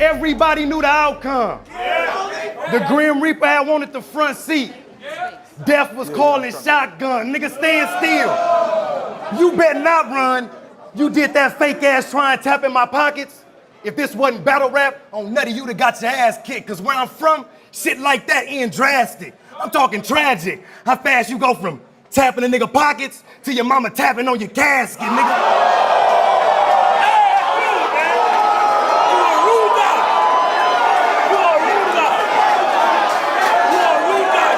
Everybody knew the outcome. The Grim Reaper had wanted the front seat. Death was calling shotgun. Nigga, stand still. You better not run. You did that fake ass trying to tap in my pockets. If this wasn't battle rap, on none of you'd have got your ass kicked. Cause where I'm from, shit like that ain't drastic. I'm talking tragic. How fast you go from tapping a nigga pockets to your mama tapping on your casket, nigga.